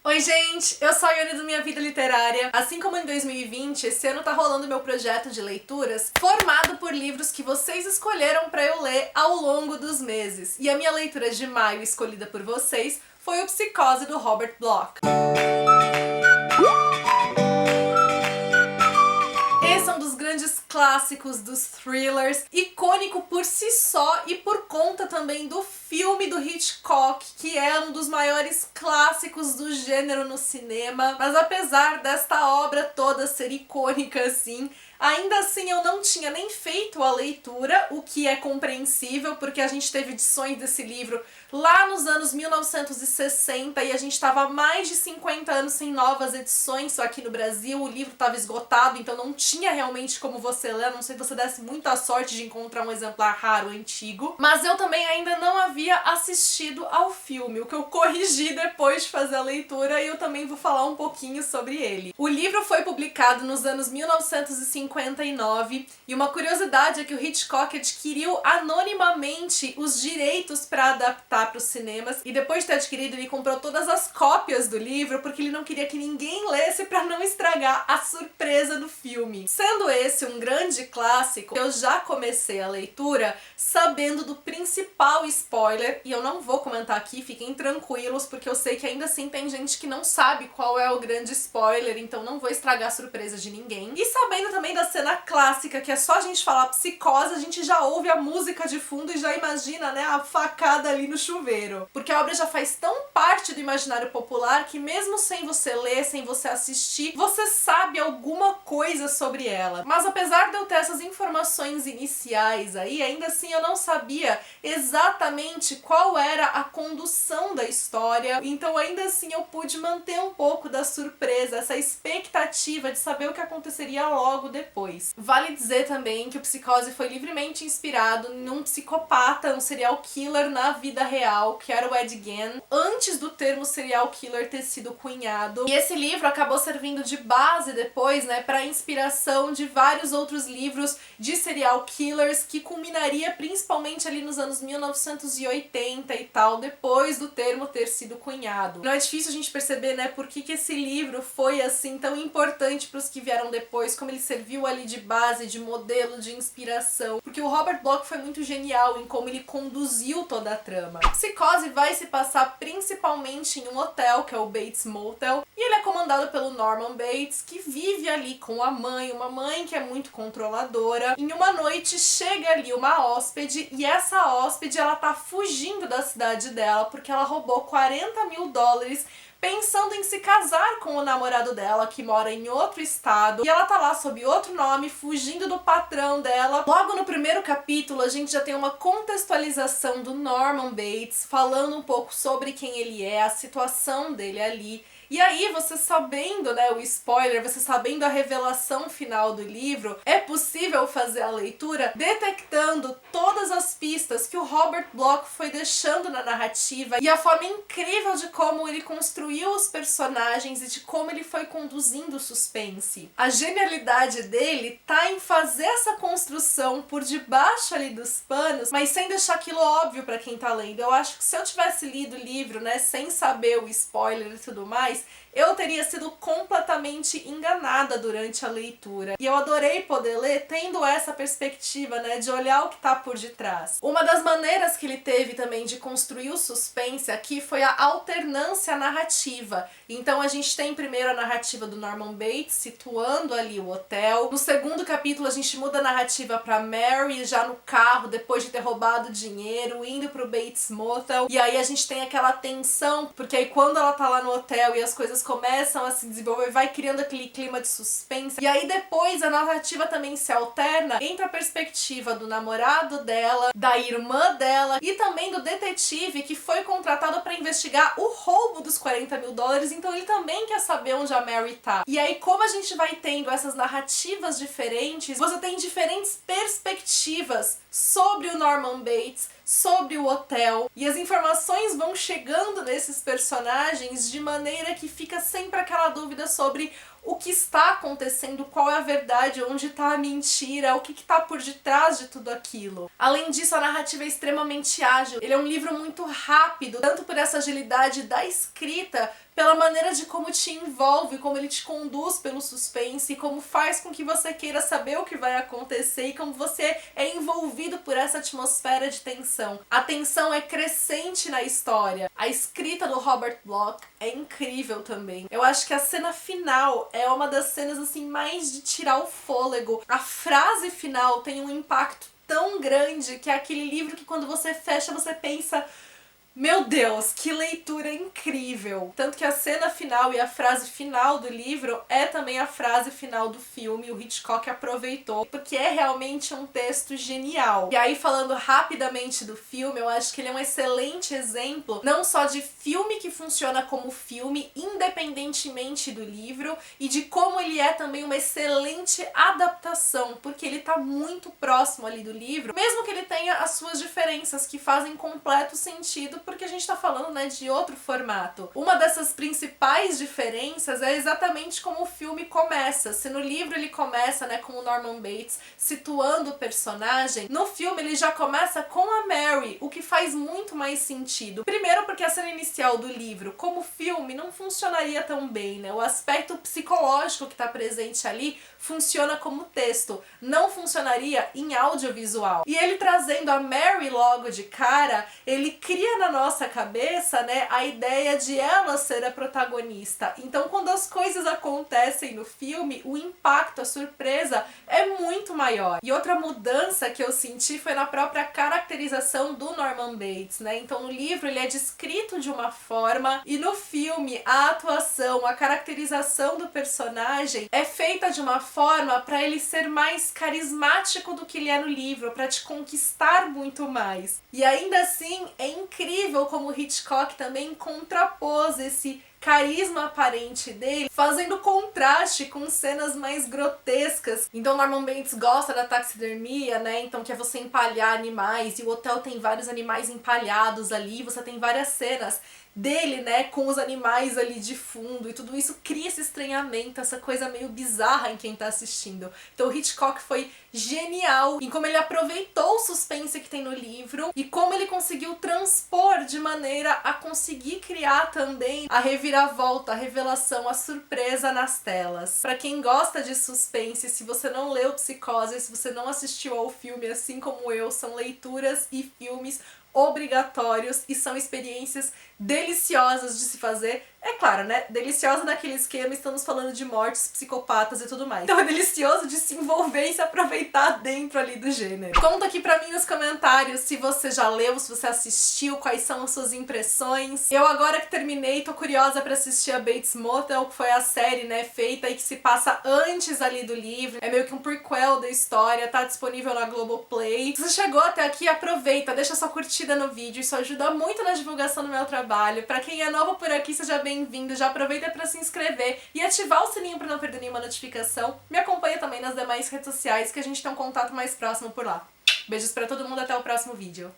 Oi gente, eu sou a Ione do Minha Vida Literária. Assim como em 2020, esse ano tá rolando meu projeto de leituras formado por livros que vocês escolheram pra eu ler ao longo dos meses. E a minha leitura de maio escolhida por vocês foi o Psicose do Robert Bloch. Esse é um dos grandes clássicos dos thrillers, icônico por si só e por conta também do filme do Hitchcock, que é um dos maiores clássicos do gênero no cinema. Mas apesar desta obra toda ser icônica assim, ainda assim eu não tinha nem feito a leitura, o que é compreensível, porque a gente teve edições desse livro lá nos anos 1960 e a gente estava há mais de 50 anos sem novas edições, só aqui no Brasil o livro estava esgotado, então não tinha realmente como você ler, a não ser que você desse muita sorte de encontrar um exemplar raro, antigo. Mas eu também ainda não havia assistido ao filme, o que eu corrigi depois de fazer a leitura, e eu também vou falar um pouquinho sobre ele. O livro foi publicado nos anos 1959 e uma curiosidade é que o Hitchcock adquiriu anonimamente os direitos para adaptar para os cinemas, e depois de ter adquirido ele comprou todas as cópias do livro porque ele não queria que ninguém lesse para não estragar a surpresa do filme. Sendo esse um grande clássico, eu já comecei a leitura sabendo do principal spoiler, e eu não vou comentar aqui, fiquem tranquilos, porque eu sei que ainda assim tem gente que não sabe qual é o grande spoiler, então não vou estragar a surpresa de ninguém. E sabendo também da cena clássica, que é só a gente falar psicose, a gente já ouve a música de fundo e já imagina, né, a facada ali no chuveiro. Porque a obra já faz tão parte do imaginário popular que mesmo sem você ler, sem você assistir, você sabe alguma coisa sobre ela. Mas apesar de eu ter essas informações iniciais aí, ainda assim eu não sabia exatamente qual era a condução da história, então ainda assim eu pude manter um pouco da surpresa, essa expectativa de saber o que aconteceria logo depois. Vale dizer também que o Psicose foi livremente inspirado num psicopata, um serial killer na vida real, que era o Ed Gein, antes do termo serial killer ter sido cunhado. E esse livro acabou servindo de base depois, né, para inspiração de vários outros livros de serial killers, que culminaria principalmente ali nos anos 1980 e tal, depois do termo ter sido cunhado. Não é difícil a gente perceber, né, por que esse livro foi assim tão importante para os que vieram depois, como ele serviu ali de base, de modelo, de inspiração, porque o Robert Bloch foi muito genial em como ele conduziu toda a trama. Psicose vai se passar principalmente em um hotel, que é o Bates Motel, e ele é comandado pelo Norman Bates, que vive ali com a mãe, uma mãe que é muito controladora. Em uma noite chega ali uma hóspede, e essa hóspede ela tá fugindo da cidade dela porque ela roubou 40 mil dólares pensando em se casar com o namorado dela, que mora em outro estado, e ela tá lá sob outro nome, fugindo do patrão dela. Logo no primeiro capítulo, a gente já tem uma contextualização do Norman Bates, falando um pouco sobre quem ele é, a situação dele ali. E aí, você sabendo, né, o spoiler, você sabendo a revelação final do livro, é possível fazer a leitura detectando todas as pistas que o Robert Bloch foi deixando na narrativa e a forma incrível de como ele construiu os personagens e de como ele foi conduzindo o suspense. A genialidade dele tá em fazer essa construção por debaixo ali dos panos, mas sem deixar aquilo óbvio pra quem tá lendo. Eu acho que se eu tivesse lido o livro, né, sem saber o spoiler e tudo mais, eu teria sido completamente enganada durante a leitura. E eu adorei poder ler tendo essa perspectiva, né, de olhar o que tá por detrás. Uma das maneiras que ele teve também de construir o suspense aqui foi a alternância narrativa. Então a gente tem primeiro a narrativa do Norman Bates, situando ali o hotel. No segundo capítulo a gente muda a narrativa pra Mary, já no carro, depois de ter roubado dinheiro, indo pro Bates Motel. E aí a gente tem aquela tensão, porque aí quando ela tá lá no hotel e as coisas começam a se desenvolver, vai criando aquele clima de suspense. E aí depois a narrativa também se alterna entre a perspectiva do namorado dela, da irmã dela e também do detetive que foi contratado para investigar o roubo dos 40 mil dólares, então ele também quer saber onde a Mary tá. E aí, como a gente vai tendo essas narrativas diferentes, você tem diferentes perspectivas sobre o Norman Bates, sobre o hotel, e as informações vão chegando nesses personagens de maneira que fica sempre aquela dúvida sobre o que está acontecendo, qual é a verdade, onde está a mentira, o que está por detrás de tudo aquilo. Além disso, a narrativa é extremamente ágil. Ele é um livro muito rápido, tanto por essa agilidade da escrita, pela maneira de como te envolve, como ele te conduz pelo suspense e como faz com que você queira saber o que vai acontecer e como você é envolvido por essa atmosfera de tensão. A tensão é crescente na história. A escrita do Robert Bloch é incrível também. Eu acho que a cena final é uma das cenas assim mais de tirar o fôlego. A frase final tem um impacto tão grande que é aquele livro que quando você fecha você pensa: meu Deus, que leitura incrível! Tanto que a cena final e a frase final do livro é também a frase final do filme. O Hitchcock aproveitou, porque é realmente um texto genial. E aí, falando rapidamente do filme, eu acho que ele é um excelente exemplo, não só de filme que funciona como filme, independentemente do livro, e de como ele é também uma excelente adaptação, porque ele tá muito próximo ali do livro, mesmo que ele tenha as suas diferenças, que fazem completo sentido, porque a gente tá falando, né, de outro formato. Uma dessas principais diferenças é exatamente como o filme começa. Se no livro ele começa, né, com o Norman Bates situando o personagem, no filme ele já começa com a Mary, o que faz muito mais sentido. Primeiro porque a cena inicial do livro, como filme, não funcionaria tão bem, né? O aspecto psicológico que tá presente ali funciona como texto, não funcionaria em audiovisual. E ele trazendo a Mary logo de cara, ele cria na nossa cabeça, né, a ideia de ela ser a protagonista. Então, quando as coisas acontecem no filme, o impacto, a surpresa é muito maior. E outra mudança que eu senti foi na própria caracterização do Norman Bates, né? Então, no livro ele é descrito de uma forma e no filme a atuação, a caracterização do personagem é feita de uma forma para ele ser mais carismático do que ele é no livro, para te conquistar muito mais. E ainda assim, é incrível como Hitchcock também contrapôs esse carisma aparente dele, fazendo contraste com cenas mais grotescas. Então Norman Bates gosta da taxidermia, né? Então que é você empalhar animais, e o hotel tem vários animais empalhados ali, você tem várias cenas dele, né, com os animais ali de fundo, e tudo isso cria esse estranhamento, essa coisa meio bizarra em quem tá assistindo. Então o Hitchcock foi genial em como ele aproveitou o suspense que tem no livro e como ele conseguiu transpor de maneira a conseguir criar também a reviravolta, a revelação, a surpresa nas telas. Pra quem gosta de suspense, se você não leu Psicose, se você não assistiu ao filme assim como eu, são leituras e filmes obrigatórios e são experiências deliciosas de se fazer. É claro, né? Deliciosa naquele esquema, estamos falando de mortes, psicopatas e tudo mais. Então é delicioso de se envolver e se aproveitar dentro ali do gênero. Conta aqui pra mim nos comentários se você já leu, se você assistiu, quais são as suas impressões. Eu agora que terminei, tô curiosa pra assistir a Bates Motel, que foi a série, né, feita e que se passa antes ali do livro. É meio que um prequel da história, tá disponível na Globoplay. Se você chegou até aqui, aproveita, deixa sua curtida no vídeo, isso ajuda muito na divulgação do meu trabalho. Pra quem é novo por aqui, seja bem-vindo, já aproveita pra se inscrever e ativar o sininho pra não perder nenhuma notificação. Me acompanha também nas demais redes sociais, que a gente tem um contato mais próximo por lá. Beijos pra todo mundo, até o próximo vídeo.